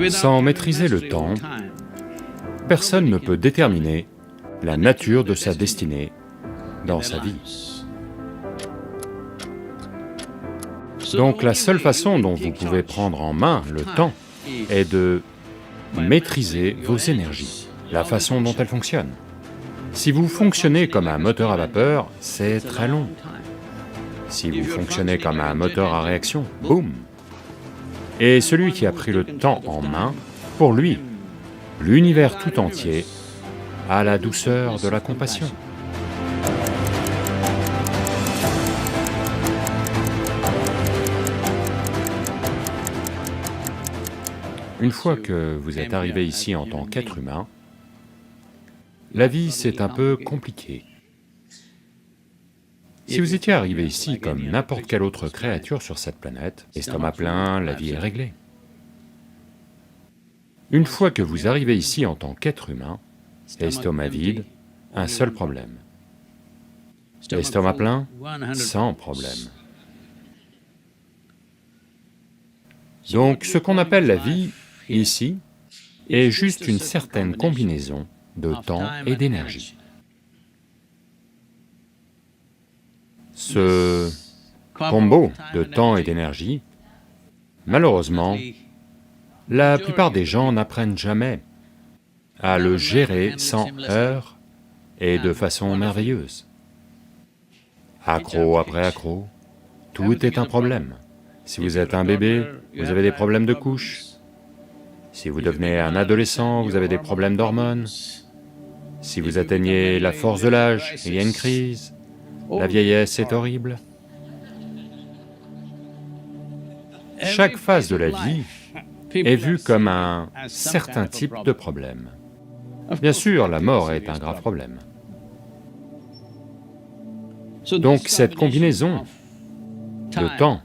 Sans maîtriser le temps, personne ne peut déterminer la nature de sa destinée dans sa vie. Donc la seule façon dont vous pouvez prendre en main le temps est de maîtriser vos énergies, la façon dont elles fonctionnent. Si vous fonctionnez comme un moteur à vapeur, c'est très long. Si vous fonctionnez comme un moteur à réaction, boum! Et celui qui a pris le temps en main, pour lui, l'univers tout entier a la douceur de la compassion. Une fois que vous êtes arrivé ici en tant qu'être humain, la vie c'est un peu compliqué. Si vous étiez arrivé ici comme n'importe quelle autre créature sur cette planète, estomac plein, la vie est réglée. Une fois que vous arrivez ici en tant qu'être humain, estomac vide, un seul problème. Estomac plein, sans problème. Donc ce qu'on appelle la vie, ici, est juste une certaine combinaison de temps et d'énergie. Ce combo de temps et d'énergie, malheureusement, la plupart des gens n'apprennent jamais à le gérer sans heurts et de façon merveilleuse. Accro après accro, tout est un problème. Si vous êtes un bébé, vous avez des problèmes de couche. Si vous devenez un adolescent, vous avez des problèmes d'hormones. Si vous atteignez la force de l'âge, il y a une crise. La vieillesse est horrible. Chaque phase de la vie est vue comme un certain type de problème. Bien sûr, la mort est un grave problème. Donc cette combinaison de temps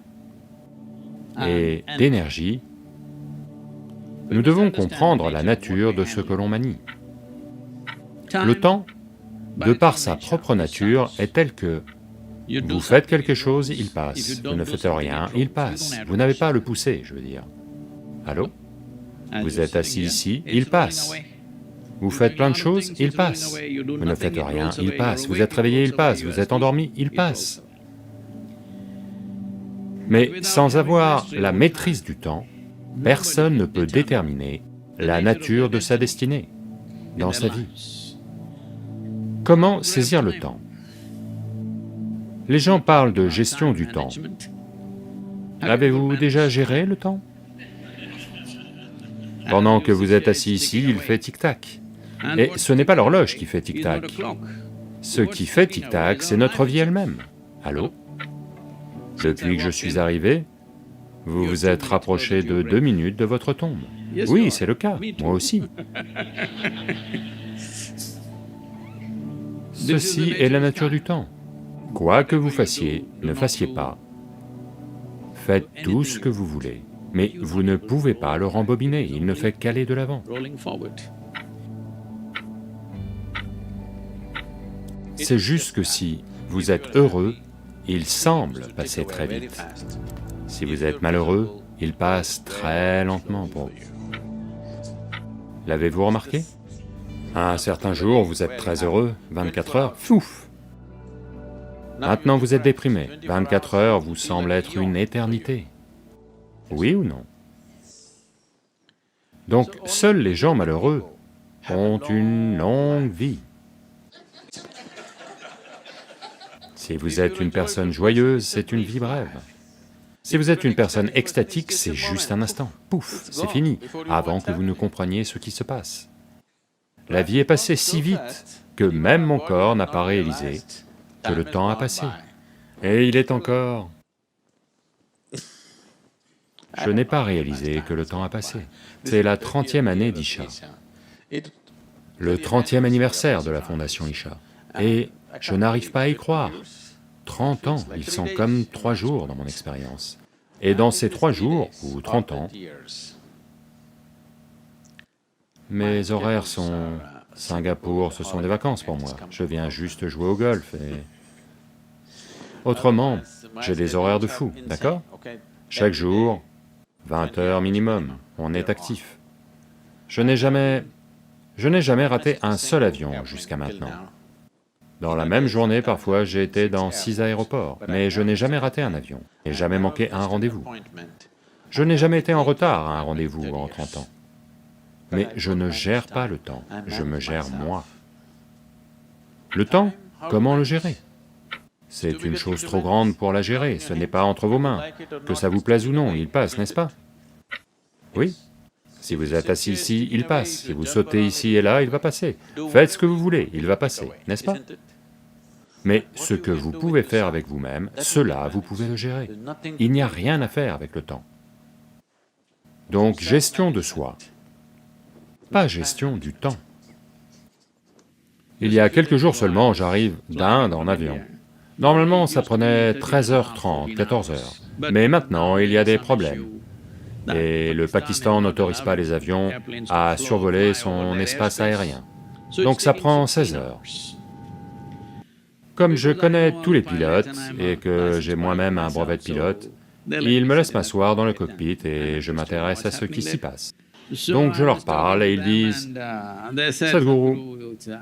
et d'énergie, nous devons comprendre la nature de ce que l'on manie. Le temps, de par sa propre nature, est tel que vous faites quelque chose, il passe, vous ne faites rien, il passe, vous n'avez pas à le pousser, je veux dire. Allô? Vous êtes assis ici, il passe. Vous faites plein de choses, il passe. Vous ne faites rien, il passe. Vous êtes réveillé, il passe. Vous êtes endormi, il passe. Mais sans avoir la maîtrise du temps, personne ne peut déterminer la nature de sa destinée dans sa vie. Comment saisir le temps? Les gens parlent de gestion du temps. Avez-vous déjà géré le temps? Pendant que vous êtes assis ici, il fait tic-tac. Et ce n'est pas l'horloge qui fait tic-tac. Ce qui fait tic-tac, c'est notre vie elle-même. Allô? Depuis que je suis arrivé, vous vous êtes rapproché de 2 minutes de votre tombe. Oui, c'est le cas, moi aussi. Ceci est la nature du temps. Quoi que vous fassiez, ne fassiez pas. Faites tout ce que vous voulez, mais vous ne pouvez pas le rembobiner, il ne fait qu'aller de l'avant. C'est juste que si vous êtes heureux, il semble passer très vite. Si vous êtes malheureux, il passe très lentement pour vous. L'avez-vous remarqué? Un certain jour, vous êtes très heureux, 24 heures, fouf! Maintenant vous êtes déprimé, 24 heures vous semblent être une éternité. Oui ou non? Donc seuls les gens malheureux ont une longue vie. Si vous êtes une personne joyeuse, c'est une vie brève. Si vous êtes une personne extatique, c'est juste un instant, pouf, c'est fini, avant que vous ne compreniez ce qui se passe. La vie est passée si vite que même mon corps n'a pas réalisé que le temps a passé. Et il est encore... Je n'ai pas réalisé que le temps a passé. C'est la 30e année d'Isha, le 30e anniversaire de la fondation Isha. Et je n'arrive pas à y croire. 30 ans, ils sont comme 3 jours dans mon expérience. Et dans ces 3 jours, ou 30 ans, mes horaires sont... Singapour, ce sont des vacances pour moi. Je viens juste jouer au golf et... Autrement, j'ai des horaires de fou, d'accord? Chaque jour, 20 heures minimum, on est actif. Je n'ai jamais raté un seul avion jusqu'à maintenant. Dans la même journée, parfois, j'ai été dans 6 aéroports, mais je n'ai jamais raté un avion, et jamais manqué un rendez-vous. Je n'ai jamais été en retard à un rendez-vous en 30 ans. Mais je ne gère pas le temps, je me gère moi. Le temps, comment le gérer? C'est une chose trop grande pour la gérer, ce n'est pas entre vos mains. Que ça vous plaise ou non, il passe, n'est-ce pas? Oui. Si vous êtes assis ici, il passe, si vous sautez ici et là, il va passer. Faites ce que vous voulez, il va passer, n'est-ce pas? Mais ce que vous pouvez faire avec vous-même, cela, vous pouvez le gérer. Il n'y a rien à faire avec le temps. Donc, gestion de soi, pas gestion du temps. Il y a quelques jours seulement, j'arrive d'Inde en avion. Normalement, ça prenait 13h30, 14h, mais maintenant, il y a des problèmes. Et le Pakistan n'autorise pas les avions à survoler son espace aérien. Donc ça prend 16 heures. Comme je connais tous les pilotes et que j'ai moi-même un brevet de pilote, ils me laissent m'asseoir dans le cockpit et je m'intéresse à ce qui s'y passe. Donc je leur parle et ils disent, « Sadhguru,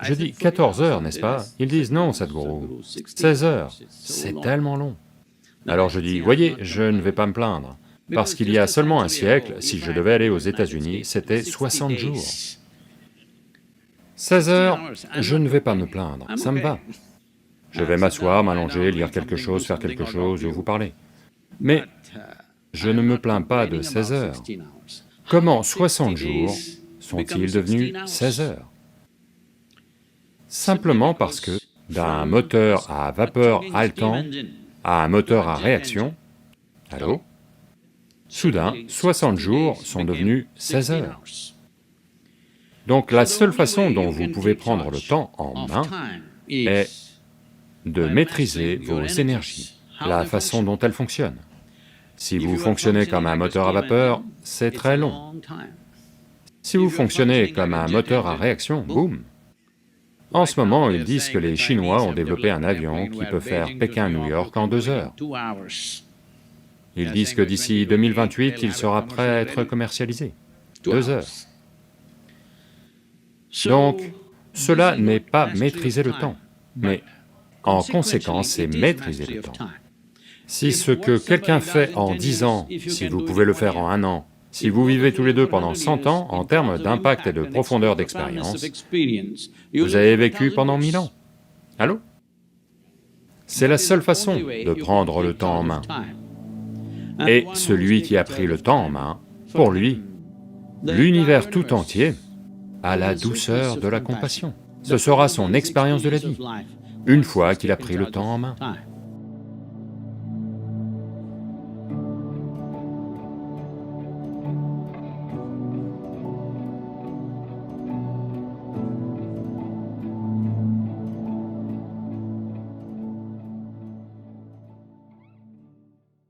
je dis 14 heures, n'est-ce pas ?» Ils disent, « Non, Sadhguru, 16 heures, c'est tellement long. » Alors je dis, « Voyez, je ne vais pas me plaindre, parce qu'il y a seulement un siècle, si je devais aller aux États-Unis, c'était 60 jours. 16 heures, je ne vais pas me plaindre, ça me va. Je vais m'asseoir, m'allonger, lire quelque chose, faire quelque chose ou vous parler. Mais je ne me plains pas de 16 heures. Comment 60 jours sont-ils devenus 16 heures? Simplement parce que d'un moteur à vapeur haletant à un moteur à réaction, allô? Soudain, 60 jours sont devenus 16 heures. Donc la seule façon dont vous pouvez prendre le temps en main est de maîtriser vos énergies, la façon dont elles fonctionnent. Si vous fonctionnez comme un moteur à vapeur, c'est très long. Si vous fonctionnez comme un moteur à réaction, boum. En ce moment, ils disent que les Chinois ont développé un avion qui peut faire Pékin-New York en 2 heures. Ils disent que d'ici 2028, il sera prêt à être commercialisé. 2 heures. Donc, cela n'est pas maîtriser le temps, mais en conséquence, c'est maîtriser le temps. Si ce que quelqu'un fait en 10 ans, si vous pouvez le faire en 1 an, si vous vivez tous les deux pendant 100 ans, en termes d'impact et de profondeur d'expérience, vous avez vécu pendant 1000 ans. Allô? C'est la seule façon de prendre le temps en main. Et celui qui a pris le temps en main, pour lui, l'univers tout entier a la douceur de la compassion. Ce sera son expérience de la vie, une fois qu'il a pris le temps en main.